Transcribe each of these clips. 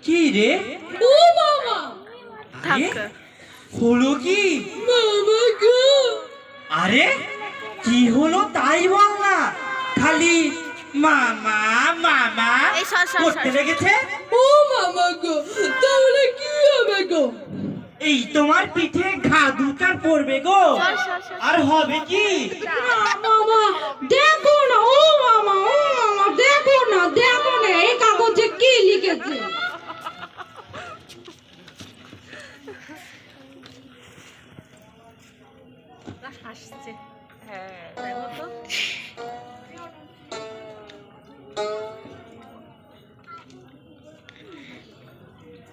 কি রে? ও মামা হলো কি? মামা গো, আরে কি হলো তাই বল না, খালি মামা মামা করতে লেগেছে। ও মামা গো, তাহলে কি হবে গো? এই তোমার পিঠে ঘা দুটার পড়বে গো। আর হবে কি? মামা দেখো না, ও মামা দেখো না, দেখো না এই কাগজে কি লিখেছে। হাসছে। হ্যাঁ দেখো তো।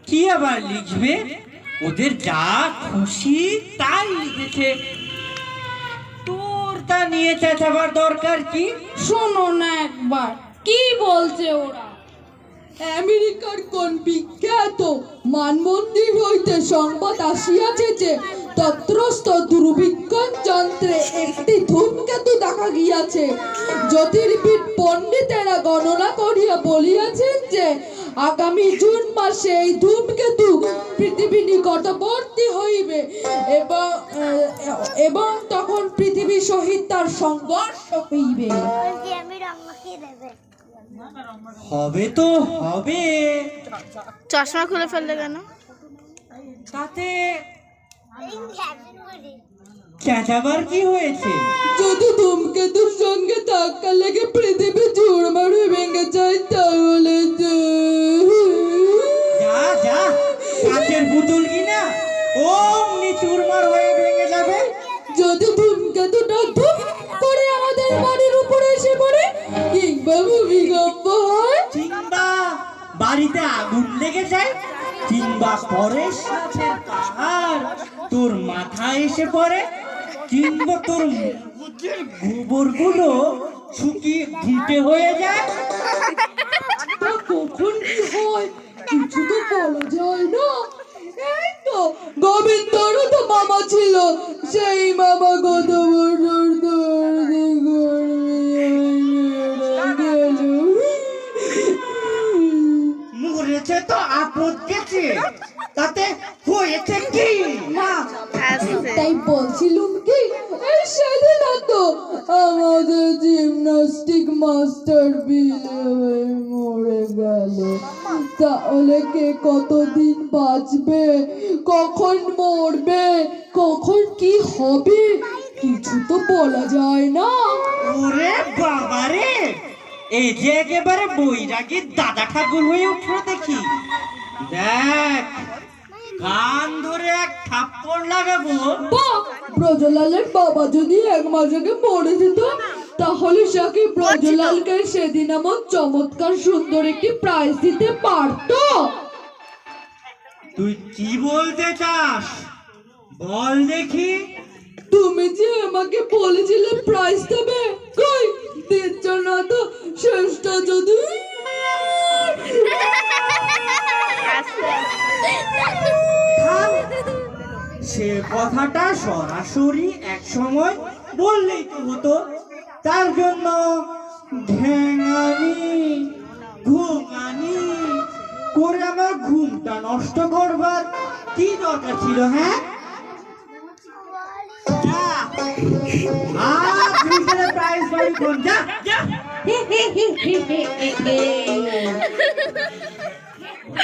কি আবার লিখবে? ওদের যা খুশি তাই লিখেছে, তোর তা নিয়ে চেঁচাবার দরকার কি? শোনো না একবার কি বলছে ওরা। আমেরিকার কোন বিখ্যাত মানমন্দির হইতে সংবাদ আসিয়াছে যে তত্রস্থ দুর্বিজ্ঞান যন্ত্রে একটি ধূমকেতু দেখা গিয়াছে। জ্যোতির্বিদ পণ্ডিতেরা গণনা করিয়া বলিয়াছেন যে আগামী জুন মাসে এই ধূমকেতু পৃথিবী নিকটবর্তী হইবে এবং তখন পৃথিবীর সহিত তার সংঘর্ষ হইবে। হবে তো হবে, চশমা খুলে ফেললে কেন? তাতে চেঁচাবার কি হয়েছে? যদি ধূমকেতুর সঙ্গে ধাক্কা লেগে পৃথিবী চুরমার হয়ে ভেঙে যায় তাহলে যা যা, কাচের পুতুল কিনা অমনি চুরমার হয়ে ভেঙে যাবে। যদি ধূমকেতুটা ধুম করে আমাদের বাড়ির উপরে এসে পড়ে কিংবা ভূমিকম্প হয় কিংবা বাড়িতে আগুন লেগে যায় কিংবা পরেশ গাছের পাহাড় তোর মাথায় এসে পড়ে কিংবা তোর মুখের গোবর গুলো শুকিয়ে ঘুঁটে হয়ে যায়, তা কখন কি হয় কিছু তো বলা যায় না। এই তো গোবিন্দরও তো মামা ছিল, সেই মামা কত বছর ধরে মরেছে তো আপদ গেছে, তাতে হয়েছে কি? না তাই বলছিলুম কি, এই সেদিন তো আমাদের জিমনাস্টিক মাস্টার বিলে হয়ে মরে গেল। তাহলে কে কতদিন বাঁচবে, কখন মরবে, কখন কি হবে কিছু তো বলা যায় না। ওরে বাবারে, এই যে একেবারে বৈরাগীর দাদা ঠাকুর হয়ে উঠলো দেখি। দেখ, কান ধরে এক থাপ্পড় লাগাবো। বাহ, ব্রজলালের বাবা যদি 1 মাস আগে মরে যেত তাহলে সাকি ব্রজলালকে সেদিন এমন চমৎকার সুন্দর একটি প্রাইজ দিতে পারতো। তুই কি বলতে চাস বল দেখি? তুমি যে আমাকে বলেছিলে প্রাইজ দেবে, কই দিচ্ছ না তো, শেষটা যদি থাম, সে কথাটা সরাসরি এক সময় বললেই তো হতো। তার জন্য ঢেঙানি ঘুমানি করে আমার ঘুমটা নষ্ট করবার কি দরকার ছিল? হ্যাঁ, প্রাইজ বাড়ি কোন যা যা।